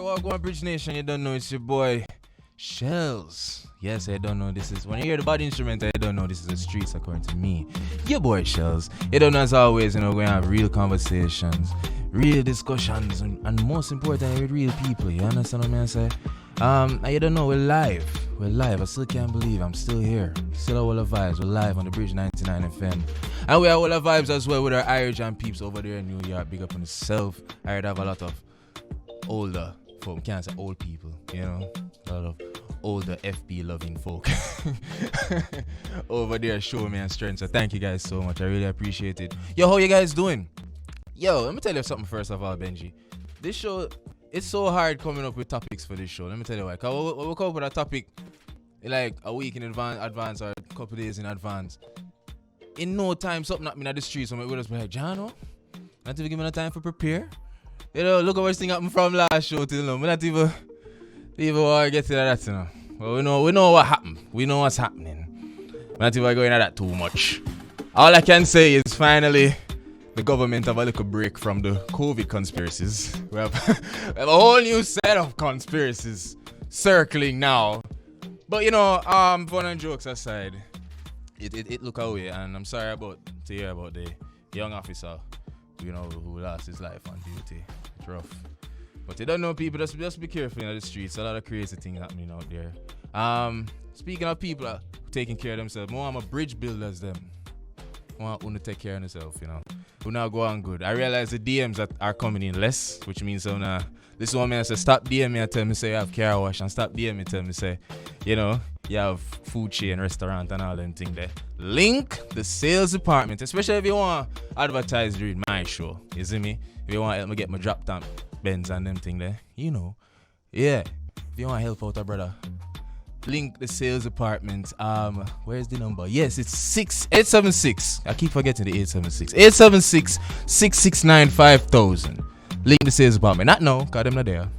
Welcome, Bridge Nation. You don't know it's your boy Shelz. Yes, I don't know this is when you hear the body instrument. I don't know this is the streets according to me. Your boy Shelz. You don't know as always. We're gonna have real conversations, real discussions, and most importantly, with real people. You understand what I'm saying? And you don't know we're live. We're live. I still can't believe I'm still here. Still all the vibes. We're live on the Bridge 99 FM, and we have all the vibes as well with our Irish and peeps over there in New York. Big up on yourself. I heard have a lot of older folk, can't say old people, you know, a lot of older FB loving folk over there show me and strength. So thank you guys so much. I really appreciate it. Yo, how you guys doing? Yo, let me tell you something first of all, Benji. This show, it's so hard coming up with topics for this show. Let me tell you why. Cause we'll come up with a topic like a week in advance or a couple days in advance. In no time, something happened at the street, so we'll just be like, Jano, not even give me no time for prepare. You know, look at what's thing happened from last show till now. We not even want to get to that, you know. But we know what happened. We know what's happening. We're not even going into that too much. All I can say is finally the government have a little break from the COVID conspiracies. We have a whole new set of conspiracies circling now. But you know, fun and jokes aside, it look away, and I'm sorry to hear about the young officer, you know, who lost his life on duty. It's rough. But you don't know, people, just be careful in the streets. A lot of crazy things happening out there. Speaking of people taking care of themselves, more I'm a bridge builders them. I want to take care of themselves, you know. Who now go on good. I realize the DMs that are coming in less, which means this one man says stop DM me and tell me say you have car wash, and stop DM me and tell me say, you know, you have food chain, restaurant and all them things there. Link the sales department, especially if you want to advertise during my show. You see me? If you want to help me get my drop down Benz and them thing there, you know. Yeah. If you want to help out a brother, link the sales department. Where's the number? Yes, it's 876. I keep forgetting the 876. 876-669-5000. Link the sales department. Not now, because them not there.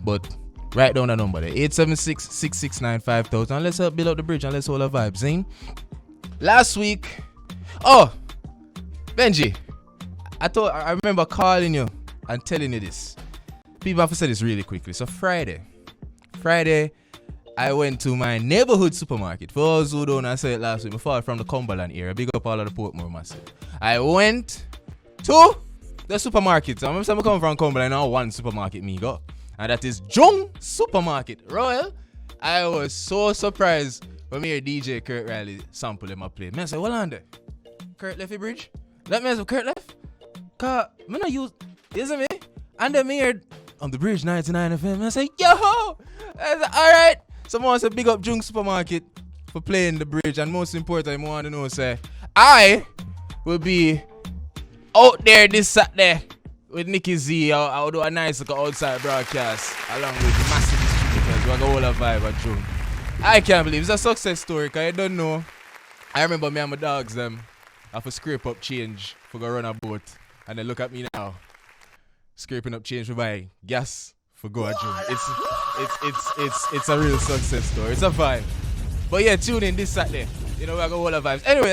But write down the number there. 876-669-5000. And let's help build up the bridge and let's hold our vibes. Zing. Last week. Oh, Benji. I remember calling you and telling you this. People have to say this really quickly. So Friday, I went to my neighborhood supermarket. For those who don't, I said it last week, before from the Cumberland area. Big up all of the Portmore massive. I went to the supermarket. I'm coming from Cumberland, now one supermarket me go. And that is Jung Supermarket. Royal. I was so surprised when me hear DJ Kurt Riley sample in my play. Man, I said, well on there. Kurt left the bridge? Let me say Kurt left? Cause me not use, isn't me? And then me heard on the Bridge 99 FM. And I say, yo! I said, alright. Someone said big up Jung Supermarket for playing the bridge. And most importantly, I want to know, say, I will be out there this Saturday with Nicky Z. I'll do a nice little outside broadcast along with massive distributors. We're going to hold a vibe at Jung. I can't believe it's a success story, because I don't know. I remember me and my dogs, them have to scrape up change for go run a boat. And then look at me now, scraping up change for buy gas for go at June. It's a real success story. It's a vibe. But yeah, tune in this Saturday. You know, we're going to hold the vibes. Anyway,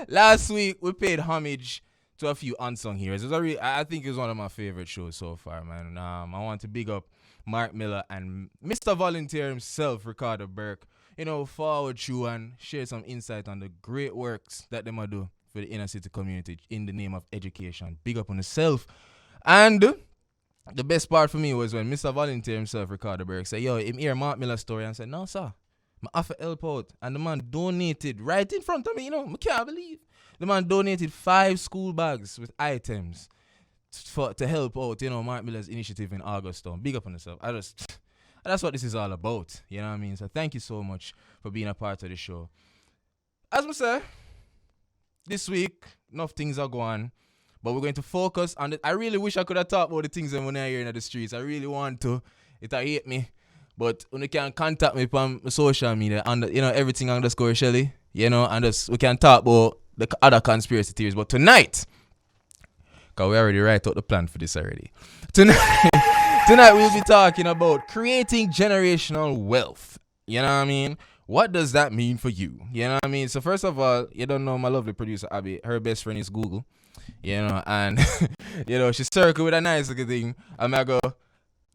last week we paid homage to a few unsung heroes. I think it was one of my favorite shows so far, man. I want to big up Mark Miller and Mr. Volunteer himself, Ricardo Burke. You know, forward through and share some insight on the great works that they might do for the inner city community in the name of education. Big up on yourself. And the best part for me was when Mr. Volunteer himself, Ricardo Burke, said, yo, him hear Mark Miller's story and said, no, sir, I have to help out. And the man donated right in front of me, you know, I can't believe. The man donated 5 school bags with items to help out, you know, Mark Miller's initiative in Augustown. Big up on yourself. That's what this is all about, you know what I mean? So thank you so much for being a part of the show. As I say, this week, enough things are going, but we're going to focus on it. I really wish I could have talked about the things when I hear in the streets. I really want to. It hate me. But when you can contact me on social media, and you know, everything _ Shelly, you know, and we can talk about the other conspiracy theories. But tonight, because we already write out the plan for this already. Tonight we'll be talking about creating generational wealth. You know what I mean? What does that mean for you? You know what I mean? So first of all, you don't know my lovely producer Abby. Her best friend is Google. You know, and you know, she circle with a nice little thing. I'm gonna go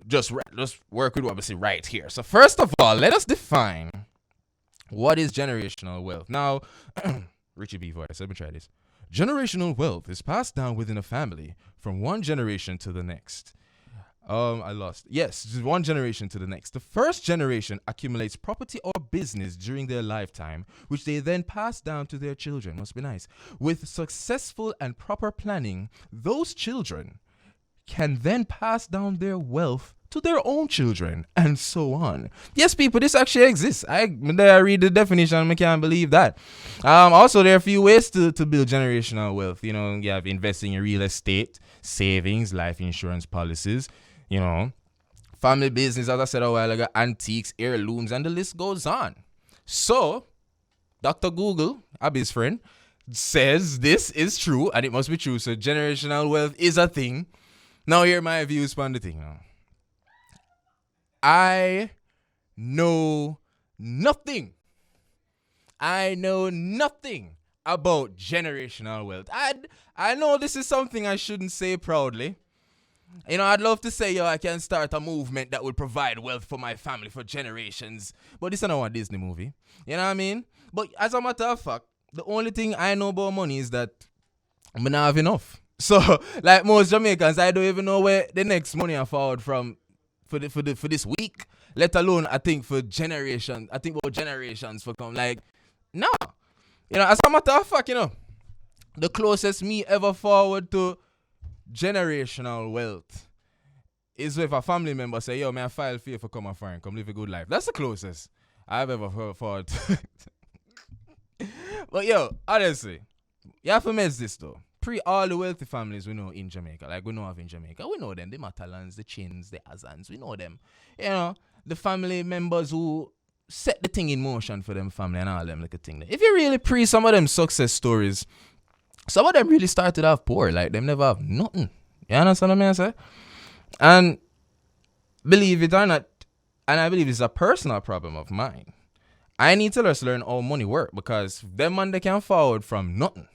just work with what we see right here. So first of all, let us define what is generational wealth. Now, Richie B voice, let me try this. Generational wealth is passed down within a family from one generation to the next. I lost. Yes, just one generation to the next. The first generation accumulates property or business during their lifetime, which they then pass down to their children. Must be nice. With successful and proper planning, those children can then pass down their wealth to their own children, and so on. Yes, people, this actually exists. I read the definition, I can't believe that. Also, there are a few ways to build generational wealth. You know, you have investing in real estate, savings, life insurance policies, you know, family business, as I said a while ago, antiques, heirlooms, and the list goes on. So, Dr. Google, Abby's friend, says this is true, and it must be true. So, generational wealth is a thing. Now, here are my views on the thing now. I know nothing. I know nothing about generational wealth. I know this is something I shouldn't say proudly. You know, I'd love to say, I can start a movement that will provide wealth for my family for generations. But this is not a Disney movie. You know what I mean? But as a matter of fact, the only thing I know about money is that I don't have enough. So, like most Jamaicans, I don't even know where the next money I forward from for this week, let alone I think for generations. I think about generations for come. Like, no. You know, as a matter of fact, you know, the closest me ever forward to generational wealth is if a family member say, yo, man, I file for you for come and foreign, come live a good life. That's the closest I've ever forward to. But yo, honestly, you have to miss this though. All the wealthy families we know in Jamaica, like we know of in Jamaica, we know them, the Matalans, the Chins, the Azans, we know them. You know, the family members who set the thing in motion for them family and all them like a thing. If you really some of them success stories, some of them really started off poor, like them never have nothing. You understand what I say? And believe it or not, and I believe it's a personal problem of mine, I need to just learn how money work, because them man they can forward from nothing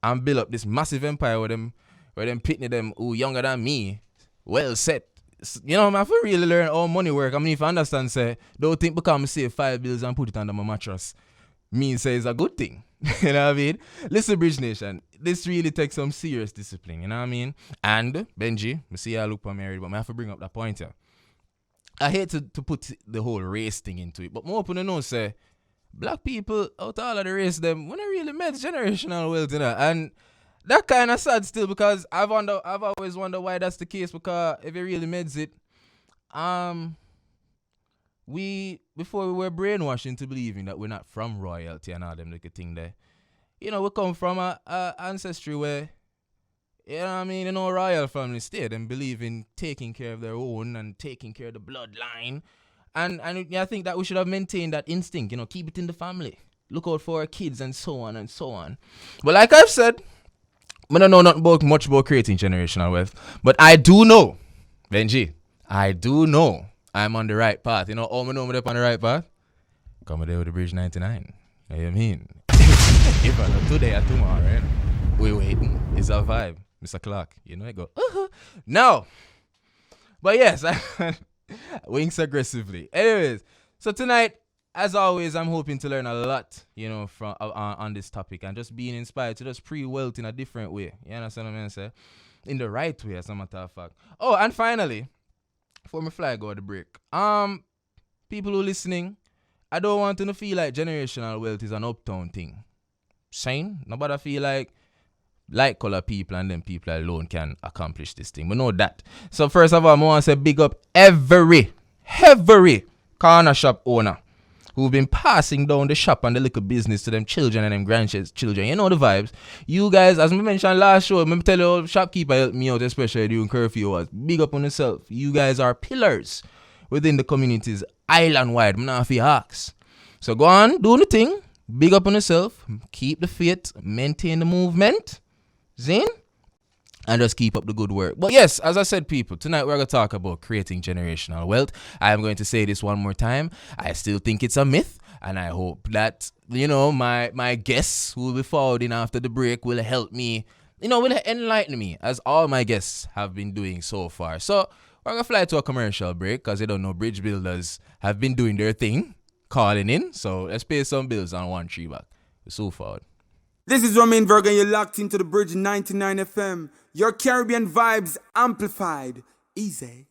and build up this massive empire with them pitney them who younger than me, well set. You know, man, if I really learn how money work, I mean, if I understand, say, don't think because I save 5 bills and put it under my mattress, means say it's a good thing. You know what I mean? Listen, Bridge Nation, this really takes some serious discipline, you know what I mean? And, Benji, I see you look for married, but I have to bring up that point here. I hate to put the whole race thing into it, but more open to know, say, black people out all of the race them when I really met generational wealth, you know, and that kind of sad still, because I've always wondered why that's the case, because if you really meds it, before we were brainwashed into believing that we're not from royalty and all them like a thing there, you know, we come from a ancestry where, you know what I mean, you know, royal family stayed and believe in taking care of their own and taking care of the bloodline. And I think that we should have maintained that instinct, you know, keep it in the family. Look out for our kids and so on and so on. But like I've said, I don't know much about creating generational wealth. But I do know, Benji, I do know I'm on the right path. You know, all I know I'm on the right path? Come there with the Bridge 99. You know what I mean? If I not today or tomorrow, right? We waiting. It's a vibe. Mr. Clark, you know, I go, no. But yes, winks aggressively. Anyways, so tonight, as always, I'm hoping to learn a lot, you know, from on this topic and just being inspired to just pre-wealth in a different way. You understand what I'm saying? In the right way, as a matter of fact. Oh, and finally, before me fly go to the break, people who listening, I don't want to feel like generational wealth is an uptown thing. Saying, nobody feel like color people and them people alone can accomplish this thing. We know that. So first of all, I want to say big up every corner shop owner who've been passing down the shop and the little business to them children and them grandchildren. You know the vibes. You guys, as I mentioned last show, let me tell you, shopkeeper helped me out, especially during curfew hours. Big up on yourself. You guys are pillars within the communities island-wide. I'm not for hawks. So go on, do the thing. Big up on yourself. Keep the faith. Maintain the movement. Zin? And just keep up the good work. But yes, as I said, people, tonight we're going to talk about creating generational wealth. I am going to say this one more time. I still think it's a myth. And I hope that, you know, my guests who will be forwarding after the break will help me will enlighten me, as all my guests have been doing so far. So, we're going to fly to a commercial break, because bridge builders have been doing their thing, calling in. So, let's pay some bills on 1 3 back. We're so forward. This is Romain Virg, and you're locked into the Bridge 99 FM. Your Caribbean vibes amplified. Easy.